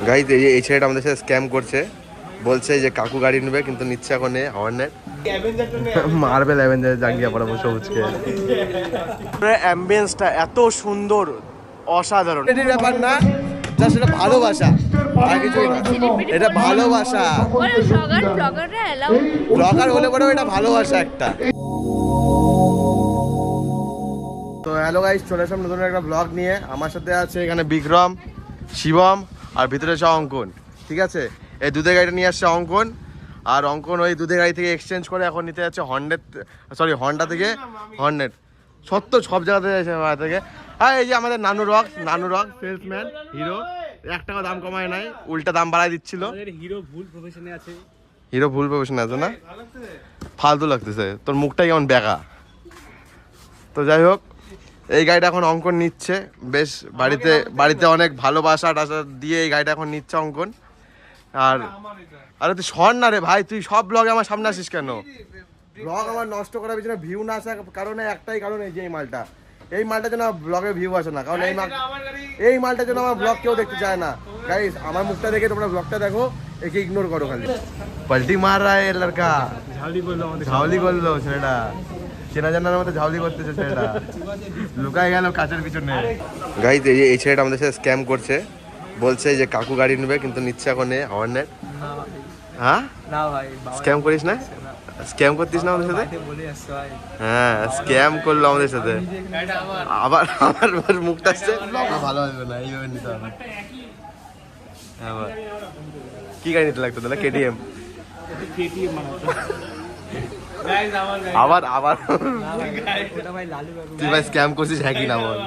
Guys এই ছেলেটা আমাদের সাথে স্ক্যাম করছে, বলছে যে কাকু গাড়ি নেবে কিন্তু নিচ্ছে এখন হর্নেট মার্বেল অ্যাভেঞ্জার জাগিয়ে পড়া সবুজকে। অ্যাম্বিয়েন্সটা এত সুন্দর, অসাধারণ। এটির ব্যাপার না, জাস্ট এটা ভালোবাসা, আর কিছুই না। এটা ভালোবাসা, ব্লগার হলে পরেও এটা ভালোবাসা একটা। তো হ্যালো গাইস, চলে আসলাম নতুন একটা ব্লগ নিয়ে। আমার সাথে আছে এখানে বিক্রম, শিবম আর ভিতরে আছে অঙ্কন। ঠিক আছে, এই দুধের গাড়িটা নিয়ে আসছে অঙ্কন, আর অঙ্কন ওই দুধের গাড়ি থেকে এক্সচেঞ্জ করে এখন নিতে যাচ্ছে হন্ডা থেকে হর্নেট। সত্য সব জায়গাতে যাচ্ছে থেকে। হ্যাঁ, এই যে আমাদের নানু রক সেলসম্যান হিরো, 1 টাকা দাম কমায় নাই, উল্টা দাম বাড়ায় দিচ্ছিল। হিরো ভুল প্রফেশনে আছে না, ফালতু লাগতেছে তোর মুখটা কেমন বেকা। তো যাই হোক, এই গাড়িটা এখন অঙ্কন নিচ্ছে, বেশ বাড়িতে অনেক ভালোবাসা টাসা দিয়ে এই গাড়িটা এখন নিচ্ছে অঙ্কন। আর আরে তুই সর না রে ভাই, তুই সব ব্লগে আমার সামনে আসিস কেন? ব্লগ আমার নষ্ট করার পিছনে ভিউ না আসার কারণে একটাই কারণ, এই যে এই মালটার জন্য ব্লগে ভিউ আসে না, কারণ এই মালটার জন্য আমার ব্লগ কেউ দেখতে চায় না। গাইস, আমার মুখটা দেখে তোমরা ব্লগটা দেখো, একে ইগনোর করো খালি। পাল্টি মার রা এ লড়কা, ঝাউলি করলো ছেলেটা, চেনা জানার মতো ঝাউলি করতেছে ছেলেটা, লুকায় গেল কাচের পিছনে। গাইস, এই ছেলেটা আমাদের সাথে স্ক্যাম করছে, বলছে যে কাকু গাড়ি নেবে কিন্তু নিচ্ছে এখন হর্নেট। হ্যাঁ না ভাই, স্ক্যাম করিস না, স্ক্যাম করতিস না আমাদের সাথে? হ্যাঁ, স্ক্যাম করলো আমাদের সাথে। আবার আমার মুখটা আসছে, ভালো হবে না, এইভাবে নিতে হবে। কি গাড়ি নিতে লাগতো তাহলে? কেটিএম। আবার তুই ভাই স্ক্যাম করছিস, হ্যাঁ কি না বল?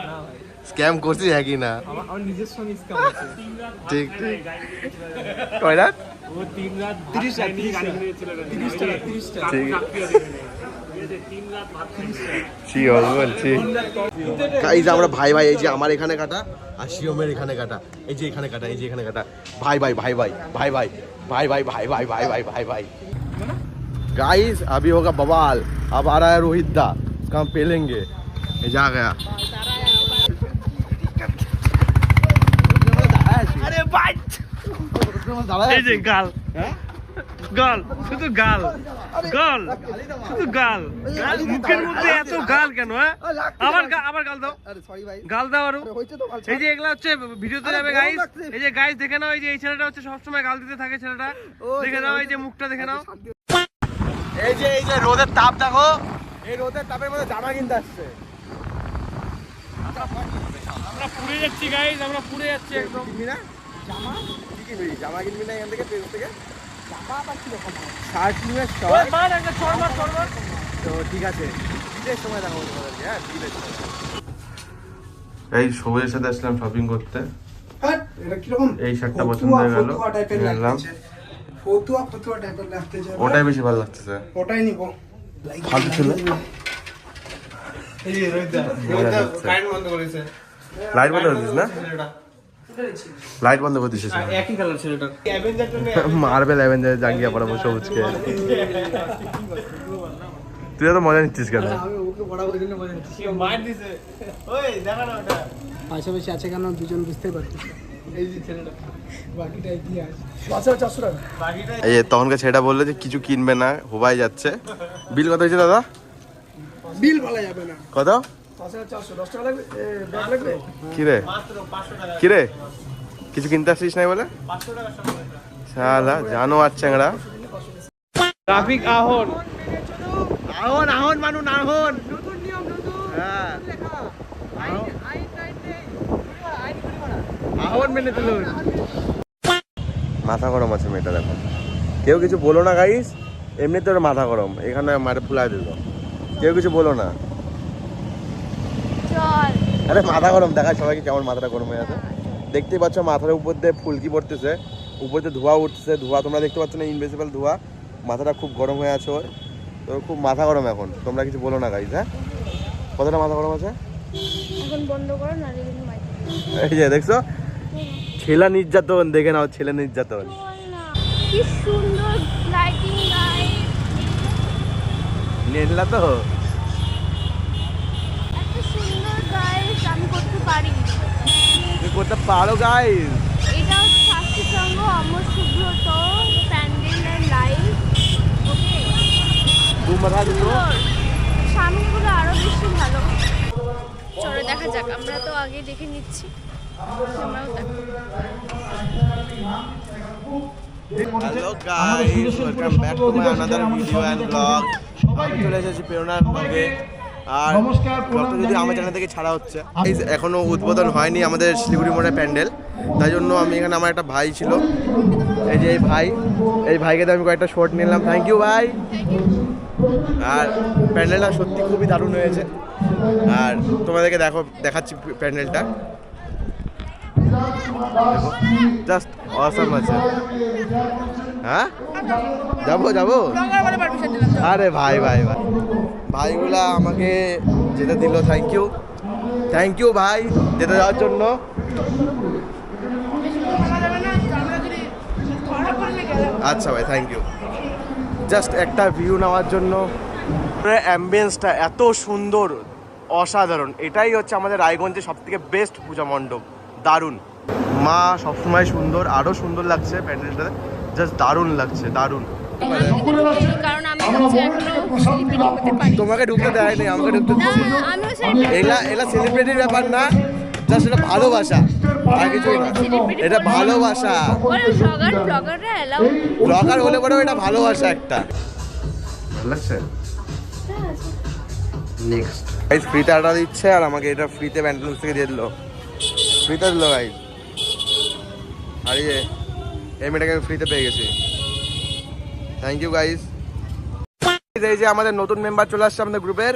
স্ক্যাম করছিস, হ্যাঁ কি না? ঠিক কয় রাত? আমরা ভাই ভাই, এই যে আমার এখানে কাটা আর শিওমের এখানে কাটা, এই যে এখানে কাটা, এই যে এখানে কাটা, ভাই ভাই ভাই ভাই ভাই ভাই ভাই ভাই ভাই ভাই ভাই ভাই ভাই भाई गाइस, अभी होगा बवाल। अब आ रहा है रोहित दा, इसका हम पेलेंगे। ये जा गया। अरे भाई, এই যে গাল গাল, শুধু গাল গাল, শুধু গাল। মুখের মধ্যে এত গাল কেন? আবার গাল দাও, গাল দাও আরো। এই যে এগুলা হচ্ছে ভিডিওতে যাবে গাইস, এই যে গাইস দেখে নাও, এই যে এই ছেলেটা হচ্ছে সবসময় গাল দিতে থাকে ছেলেটা, দেখে নাও, এই যে মুখটা দেখে নাও। এই যে রোদের তাপ দেখো, এই রোদের তাপের মধ্যে জামা কিনতে আসছে। আমরা পুড়ে যাচ্ছি গাইস, আমরা পুড়ে যাচ্ছি একদম। কিনবি না জামা? কি কিনবি? জামা কিনবি না এখান থেকে, পেজ থেকে? জামা আবার কি রকম শার্ট কিনবে? মার একটা ছড়মার। তো ঠিক আছে, ঈদের সময় দেখা বলতে পারবি। হ্যাঁ, ঈদের সময়। এই সবুজের সাথে আসলাম শপিং করতে। এটা কি রকম? এই শার্টটা পছন্দ হয়ে গেল, নিলাম। ফতুয়া টাইপের লাগতেছে। ওটাই বেশি ভালো লাগতেছে, ওটাই নিব। ফালতু ছিল। এই যে রোহিতদা কারেন্ট বন্ধ করেছে। লাইট বন্ধ করে দিস না, লাইট বন্ধ করে দিস। একই কালার ছেলেটা, অ্যাভেঞ্জারটা নে, মার্বেল অ্যাভেঞ্জার জাগিয়ে পড়া সবুজকে। তুই তো মজা নিচ্ছিস কেন? আমি ওকে বড় করে দিলে মজা নিচ্ছি। মার দিছে, ওই দেখা না ওটা পাশাপাশি আছে কেন দুজন বুঝতে পারছিস। এই যে ছেলেটা, বাকিটা ইতিহাস। 500 টাকা বাকিটা। এই যে তখনকার ছেলেটা বললো যে কিছু কিনবে না, হুবাই যাচ্ছে। বিল কত হয়েছে দাদা? বিল বলা যাবে না। কত? 5400। 10 টাকা লাগবে, ব্যাগ লাগবে। কিরে কিরে, কিছু কিনতে আসছিস নাই বলে? 500 টাকা শালা জানো আর চ্যাংড়া। ট্রাফিক আহন মানু নাহন। নতুন নিয়ম, নতুন হ্যাঁ, লেখা আইন আহন মেনে তুলুন। মাথা গরম আছে মেয়েটা, দেখো। কেউ কিছু বলো না গাইস, এমনিতে ওর মাথা গরম, এখানে মারে ফুলাই দিল। কেউ কিছু বলো না। আরে মাথা গরম, দেখায় সবাইকে কেমন মাথাটা গরম হয়ে আছে। দেখতেই পাচ্ছ মাথার উপর দিয়ে ফুলকি পড়তেছে, উপর দিয়ে ধোঁয়া উঠতেছে। ধোঁয়া তোমরা দেখতে পাচ্ছ না, ইনভিজিবল ধোঁয়া। মাথাটা খুব গরম হয়ে আছে ওর, তো খুব মাথা গরম এখন। তোমরা কিছু বলো না গাইস। হ্যাঁ, কতটা মাথা গরম আছে এখন বন্ধ করো না, এই যে দেখছো, ছেলে নির্যাতন দেখে নাও, ছেলে নির্যাতন। কি সুন্দর লাইটিং গাইস, নেটলা তো এত সুন্দর গাইস, আমি করতে পারি। তুমি করতে পারো গাইস। এটা 500 बता दो সুন্দর। সামনেগুলো আরো বেশি ভালো। চলো দেখা যাক, আমরা তো আগে দেখে নিচ্ছি, তোমরাও দেখো। Hello guys, welcome back to my another video and blog. আমি চলে এসেছি প্রেরণার ব্লগে। আর ব্লগটা যদি আমার চ্যানেল থেকে ছাড়া হচ্ছে, Guys, এখনো উদ্বোধন হয়নি আমাদের শিলিগুড়ি মোড়ে প্যান্ডেল, তাই জন্য আমি এখানে, আমার একটা ভাই ছিল, এই যে এই ভাইকে তো আমি কয়েকটা শর্ট নিলাম, থ্যাংক ইউ ভাই। আর প্যান্ডেলটা সত্যি খুবই দারুণ হয়েছে, আর তোমাদেরকে দেখাচ্ছি প্যান্ডেলটা, জাস্ট অসাম আছে। হ্যাঁ যাবো আরে ভাই ভাইগুলা আমাকে যেতে দিল, থ্যাংক ইউ ভাই যেতে যাওয়ার জন্য। আচ্ছা ভাই, থ্যাংক ইউ। জাস্ট একটা ভিউ নেওয়ার জন্য। অ্যাম্বিয়েন্সটা এত সুন্দর, অসাধারণ। এটাই হচ্ছে আমাদের রায়গঞ্জের সবথেকে বেস্ট পূজা মণ্ডপ, দারুণ। মা সবসময় সুন্দর, আরও সুন্দর লাগছে প্যান্ডেলটা, জাস্ট দারুণ লাগছে, দারুণ। কারণ আমি হচ্ছে এখনো সেলিব্রিটি হতে পারি। তোমাকে ঢুকতে দেয়নি, আমাকে ঢুকতে না, দিচ্ছে। আমিও সেলিব্রিটি। এগুলা সেলিব্রিটির ব্যাপার না, জাস্ট এটা ভালোবাসা, আর কিছুই না। এটা ভালোবাসা। ওরা ব্লগাররা এলাও। ব্লগার হলে পরেও এটা ভালোবাসা একটা। লাগছে নেক্সট গাইস, ফ্রিতে আটা দিচ্ছে, আর আমাকে এটা ফ্রিতে ব্যান্ডেল থেকে দিয়ে দিল, ফ্রিতে দিল গাইস। আর এই মেয়েটাকে আমি ফ্রিতে পেয়ে গেছি, থ্যাংক ইউ গাইস। এই যে আমাদের নতুন মেম্বার চলে আসছে আমাদের গ্রুপের,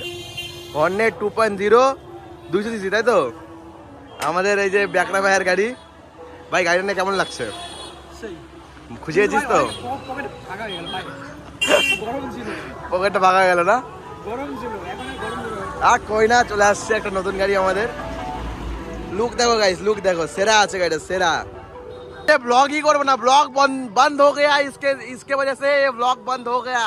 হর্নেট 2.0 200 সিসি, তাই তো? আমাদের এই যে ব্যাকরা ভাইয়ের গাড়ি। ভাই গাড়িটা নিয়ে কেমন লাগছে? খুশি হয়েছিস তো? পকেটটা ভাঙা গেল না? আর কই না, চলে আসছে একটা নতুন গাড়ি আমাদের। লুক দেখো গাইস, লুক দেখো, সেরা আছে গাড়িটা, সেরা। ব্লগ ही করবো না, ব্লগ বন্ধ हो गया, इसके वजह से ये ब्लॉग बंद हो गया।